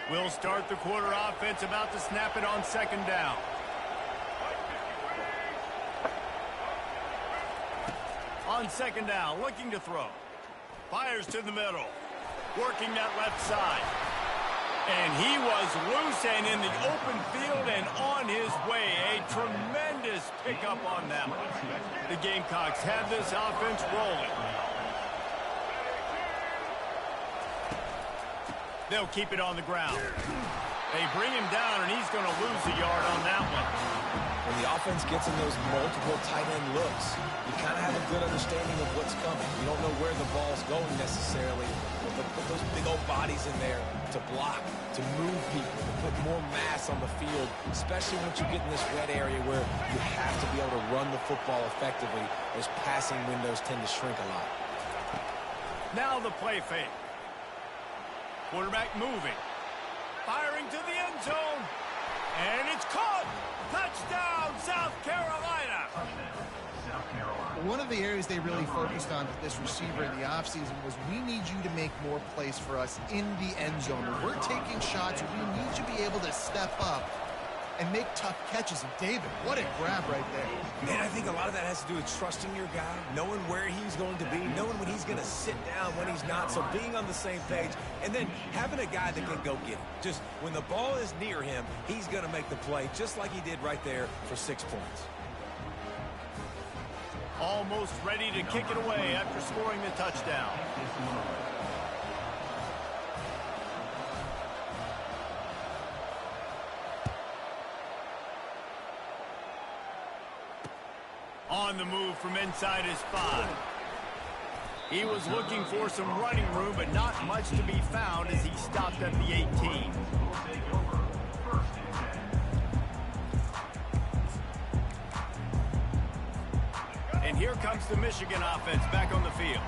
We'll start the quarter offense, about to snap it on second down. On second down, looking to throw. Fires to the middle. Working that left side. And he was loose and in the open field and on his way. A tremendous pickup on that one. The Gamecocks have this offense rolling. They'll keep it on the ground. They bring him down, and he's going to lose a yard on that one. When the offense gets in those multiple tight end looks, you kind of have a good understanding of what's coming. You don't know where the ball's going necessarily, but they'll put those big old bodies in there to block, to move people, to put more mass on the field, especially once you get in this red area where you have to be able to run the football effectively. Those passing windows tend to shrink a lot. Now the play fake. Quarterback moving. Firing to the end zone. And it's caught. Touchdown, South Carolina. One of the areas they really focused on with this receiver in the offseason was we need you to make more plays for us in the end zone. When we're taking shots, we need you to be able to step up and make tough catches. And David, what a grab right there. Man, I think a lot of that has to do with trusting your guy, knowing where he's going to be, knowing when he's going to sit down, when he's not, so being on the same page, and then having a guy that can go get it. Just when the ball is near him, he's going to make the play, just like he did right there for 6 points. Almost ready to kick it away after scoring the touchdown. On the move from inside his 5. He was looking for some running room, but not much to be found as he stopped at the 18. And here comes the Michigan offense back on the field.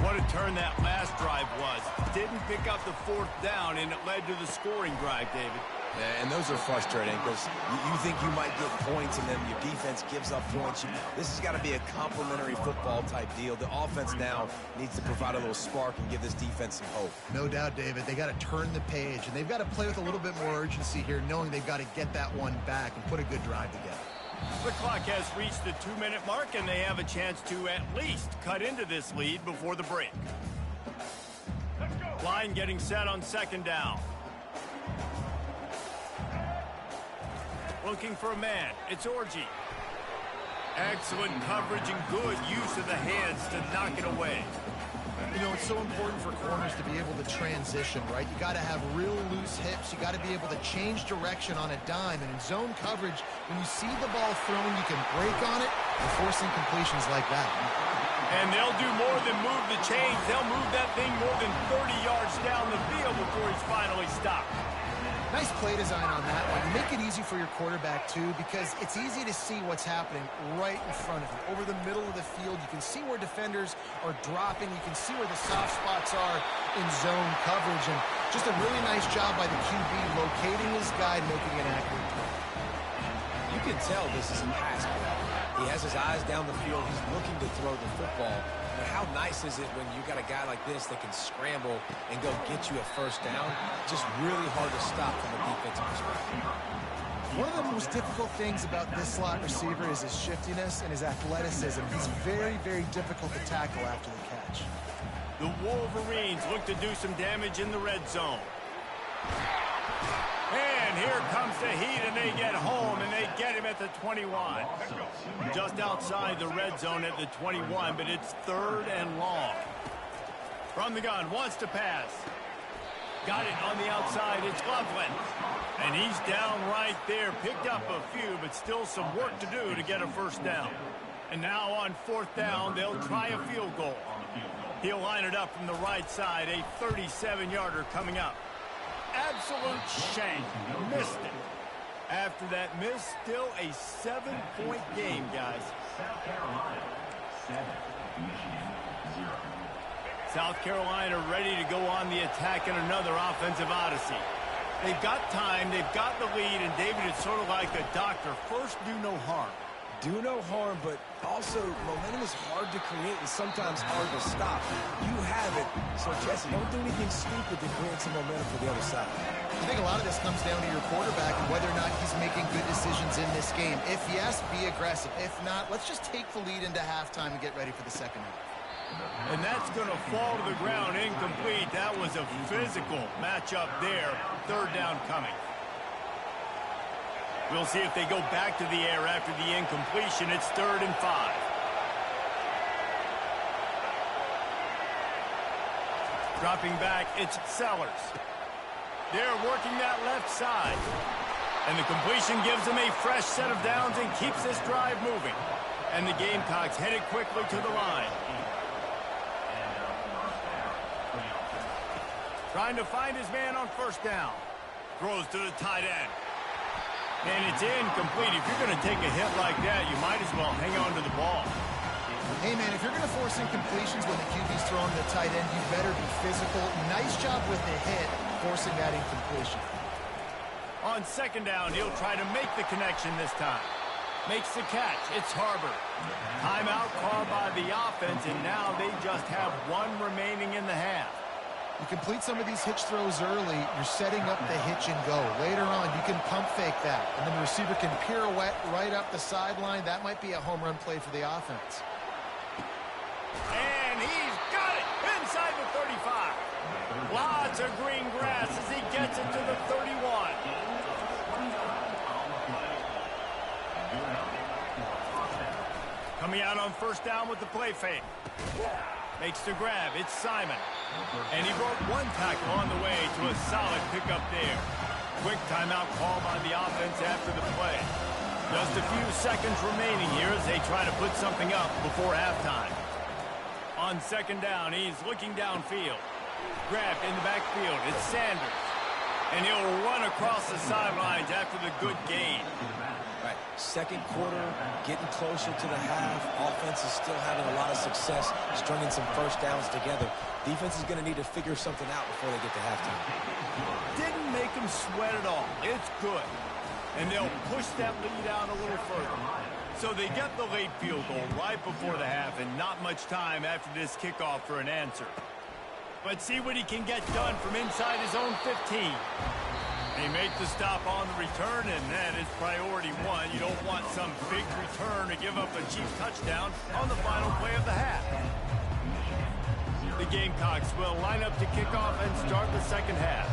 What a turn that last drive was. Didn't pick up the 4th down, and it led to the scoring drive, David. Yeah, and those are frustrating because you think you might get points and then your defense gives up points. This has got to be a complementary football type deal. The offense now needs to provide a little spark and give this defense some hope. No doubt, David. They got to turn the page, and they've got to play with a little bit more urgency here, knowing they've got to get that one back and put a good drive together. The clock has reached the 2-minute mark, and they have a chance to at least cut into this lead before the break. Line getting set on second down. Looking for a man. It's Orji. Excellent coverage and good use of the hands to knock it away. You know, it's so important for corners to be able to transition, right? You got to have real loose hips. You got to be able to change direction on a dime. And in zone coverage, when you see the ball thrown, you can break on it and force incompletions like that. And they'll do more than move the chains. They'll move that thing more than 30 yards down the field before he's finally stopped. Nice play design on that one. You make it easy for your quarterback, too, because it's easy to see what's happening right in front of you. Over the middle of the field, you can see where defenders are dropping. You can see where the soft spots are in zone coverage. And just a really nice job by the QB locating his guy and making an accurate throw. You can tell this is a pass play. He has his eyes down the field. He's looking to throw the football. But how nice is it when you got a guy like this that can scramble and go get you a first down? Just really hard to stop from a defensive perspective. One of the most difficult things about this slot receiver is his shiftiness and his athleticism. He's very, very difficult to tackle after the catch. The Wolverines look to do some damage in the red zone. And here comes the heat, and they get home, and they get him at the 21. Just outside the red zone at the 21, but it's 3rd and long. From the gun, wants to pass. Got it on the outside, it's Loveland. And he's down right there, picked up a few, but still some work to do to get a first down. And now on 4th down, they'll try a field goal. He'll line it up from the right side, a 37-yarder coming up. Absolute shame. Missed it. After that miss, still a 7-point game, guys. South Carolina ready to go on the attack in another offensive odyssey. They've got time, they've got the lead, and David, it's sort of like a doctor. First, do no harm. do no harm, but also momentum is hard to create and sometimes hard to stop. You have it, so Jesse, don't do anything stupid to create some momentum for the other side. I think a lot of this comes down to your quarterback and whether or not he's making good decisions in this game. If yes, be aggressive. If not, let's just take the lead into halftime and get ready for the second half. And that's going to fall to the ground incomplete. That was a physical matchup there. Third down coming. We'll see if they go back to the air after the incompletion. It's 3rd and 5. Dropping back, it's Sellers. They're working that left side. And the completion gives them a fresh set of downs and keeps this drive moving. And the Gamecocks headed quickly to the line. Trying to find his man on first down. Throws to the tight end. And it's incomplete. If you're going to take a hit like that, you might as well hang on to the ball. Hey, man, if you're going to force incompletions when the QB's throwing to the tight end, you better be physical. Nice job with the hit, forcing that incompletion. On second down, he'll try to make the connection this time. Makes the catch. It's Harbor. Timeout called by the offense, and now they just have one remaining in the half. You complete some of these hitch throws early, you're setting up the hitch and go. Later on, you can pump fake that, and then the receiver can pirouette right up the sideline. That might be a home run play for the offense. And he's got it inside the 35. Lots of green grass as he gets it to the 31. Coming out on first down with the play fake. Makes the grab. It's Simon. And he broke one tackle on the way to a solid pickup there. Quick timeout call by the offense after the play. Just a few seconds remaining here as they try to put something up before halftime. On second down, he's looking downfield. Grabbed in the backfield. It's Sanders. And he'll run across the sidelines after the good gain. Right. Second quarter, getting closer to the half. Offense is still having a lot of success stringing some first downs together. Defense is going to need to figure something out before they get to halftime. Didn't make them sweat at all. It's good. And they'll push that lead out a little further. So they get the late field goal right before the half and not much time after this kickoff for an answer. Let's see what he can get done from inside his own 15. They make the stop on the return, and that is priority one. You don't want some big return to give up a cheap touchdown on the final play of the half. The Gamecocks will line up to kick off and start the second half.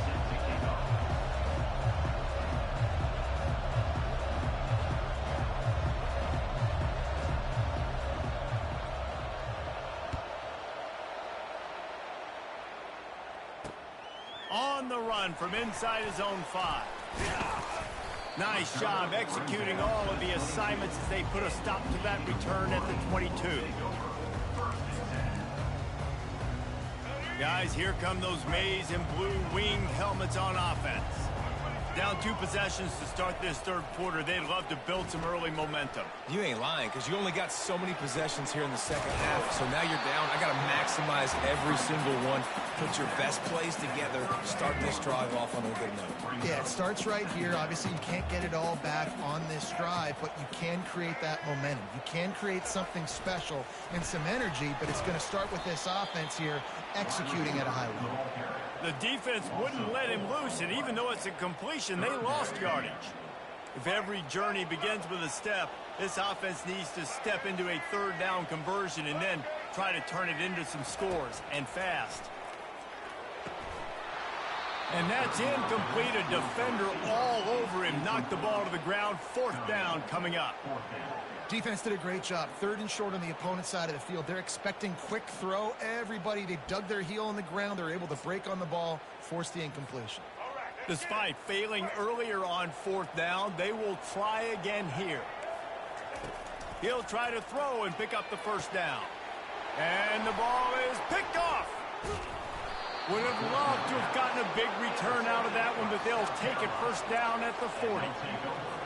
On the run from inside his own 5. Nice job executing all of the assignments as they put a stop to that return at the 22. Guys, here come those maize and blue winged helmets on offense. Down 2 possessions to start this third quarter. They'd love to build some early momentum. You ain't lying, because you only got so many possessions here in the second half. So now you're down. I got to maximize every single one. Put your best plays together. Start this drive off on a good note. Yeah, it starts right here. Obviously, you can't get it all back on this drive, but you can create that momentum. You can create something special and some energy, but it's going to start with this offense here executing at a high level. The defense wouldn't let him loose, and even though it's a completion, they lost yardage. If every journey begins with a step, this offense needs to step into a third down conversion and then try to turn it into some scores, and fast. And that's incomplete. A defender all over him. Knocked the ball to the ground. Fourth down coming up. Defense did a great job. Third and short on the opponent's side of the field. They're expecting quick throw. Everybody, they dug their heel on the ground. They're able to break on the ball, force the incompletion. Despite failing earlier on fourth down, they will try again here. He'll try to throw and pick up the first down. And the ball is picked off. Would have loved to have gotten a big return out of that one, but they'll take it first down at the 40.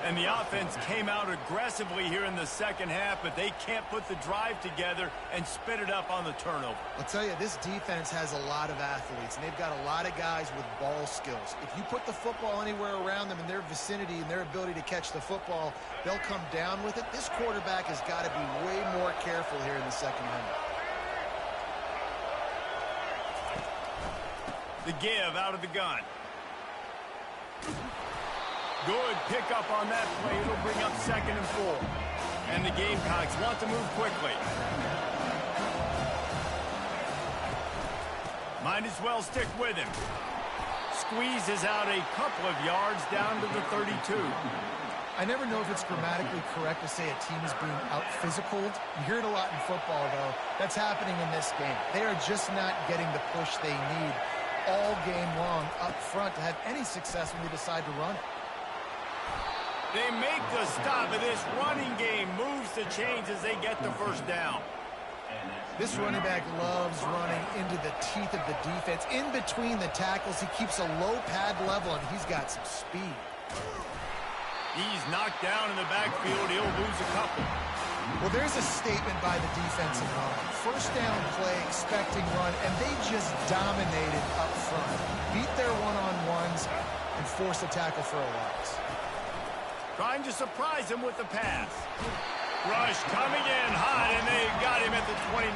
And the offense came out aggressively here in the second half, but they can't put the drive together and spit it up on the turnover. I'll tell you, this defense has a lot of athletes, and they've got a lot of guys with ball skills. If you put the football anywhere around them in their vicinity and their ability to catch the football, they'll come down with it. This quarterback has got to be way more careful here in the second half. The give out of the gun. Good pickup on that play. It'll bring up 2nd and 4. And the Gamecocks want to move quickly. Might as well stick with him. Squeezes out a couple of yards down to the 32. I never know if it's grammatically correct to say a team is being out-physicaled. You hear it a lot in football, though. That's happening in this game. They are just not getting the push they need all game long up front to have any success when they decide to run it. They make the stop, and this running game moves the chains as they get the first down. This running back loves running into the teeth of the defense. In between the tackles, he keeps a low pad level, and he's got some speed. He's knocked down in the backfield. He'll lose a couple. Well, there's a statement by the defensive line. First down play, expecting run, and they just dominated up front. Beat their one-on-ones and force a tackle for a loss. Trying to surprise him with the pass. Rush coming in hot, and they got him at the 29.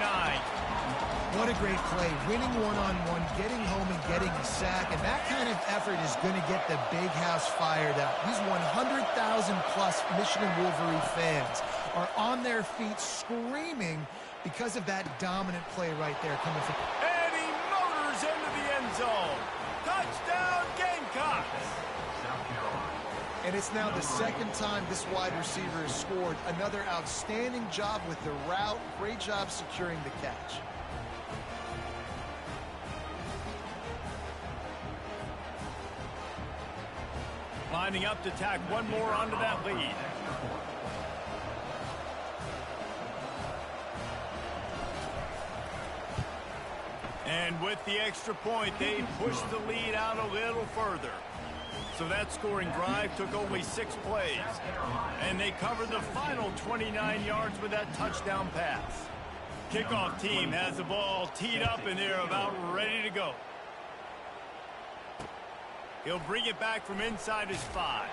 What a great play. Winning one-on-one, getting home and getting a sack, and that kind of effort is going to get the big house fired up. These 100,000-plus Michigan Wolverine fans are on their feet screaming because of that dominant play right there coming from. And he motors into the end zone. Touchdown, Gamecocks. And it's now the second time this wide receiver has scored. Another outstanding job with the route. Great job securing the catch. Lining up to tack one more onto that lead. And with the extra point, they pushed the lead out a little further. So that scoring drive took only 6 plays. And they covered the final 29 yards with that touchdown pass. Kickoff team has the ball teed up, and they're about ready to go. He'll bring it back from inside his 5.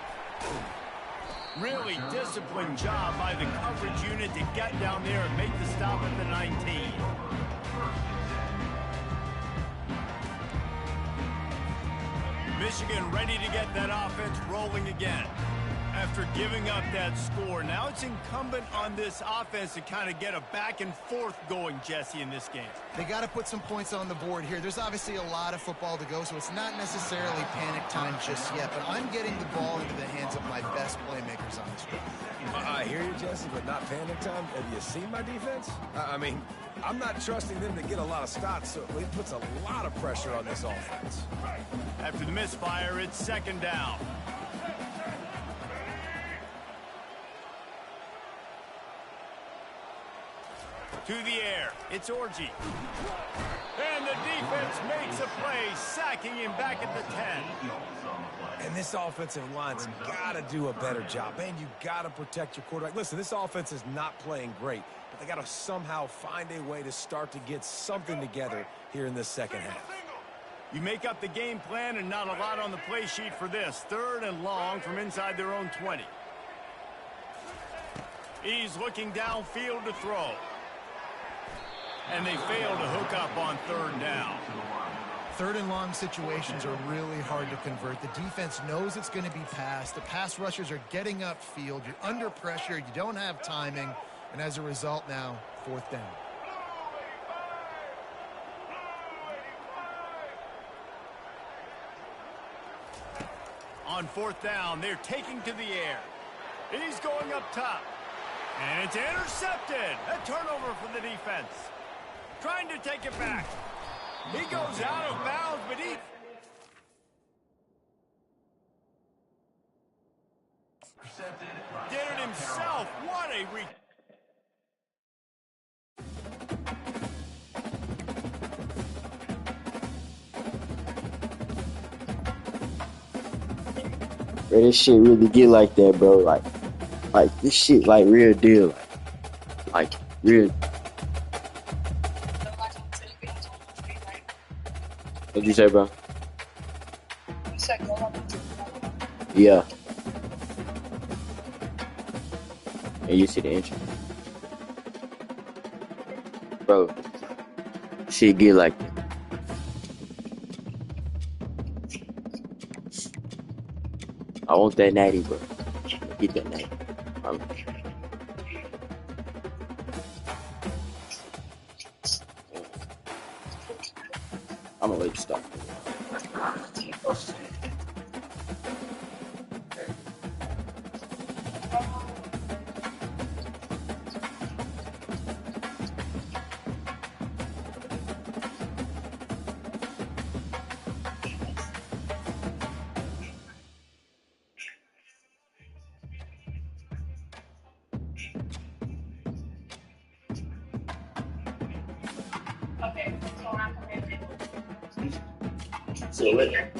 Really disciplined job by the coverage unit to get down there and make the stop at the 19. Michigan ready to get that offense rolling again. After giving up that score, now it's incumbent on this offense to kind of get a back and forth going, Jesse, in this game. They got to put some points on the board here. There's obviously a lot of football to go, so it's not necessarily panic time just yet, but I'm getting the ball into the hands of my best playmakers on this drive. I hear you, Jesse, but not panic time. Have you seen my defense? I mean, I'm not trusting them to get a lot of stops, so it puts a lot of pressure on this offense. After the misfire, it's 2nd down. To the air, it's Orji. And the defense makes a play, sacking him back at the 10. And this offensive line's got to do a better job. Man, you got to protect your quarterback. Listen, this offense is not playing great, but they got to somehow find a way to start to get something together here in this second half. You make up the game plan and not a lot on the play sheet for this. 3rd and long from inside their own 20. He's looking downfield to throw. And they fail to hook up on 3rd down. 3rd and long situations are really hard to convert. The defense knows it's going to be passed. The pass rushers are getting upfield. You're under pressure. You don't have timing. And as a result now, 4th down. On 4th down, they're taking to the air. He's going up top. And it's intercepted. A turnover for the defense. Trying to take it back. He goes out of bounds, but he... did it himself. What a... Bro, this shit really get like that, bro. Like this shit, like real deal. Like real. What'd you say, bro? Yeah. And you see the entrance, bro. Shit get like that. I want that natty, bro. Get that natty. I'm gonna let you stop. See you later.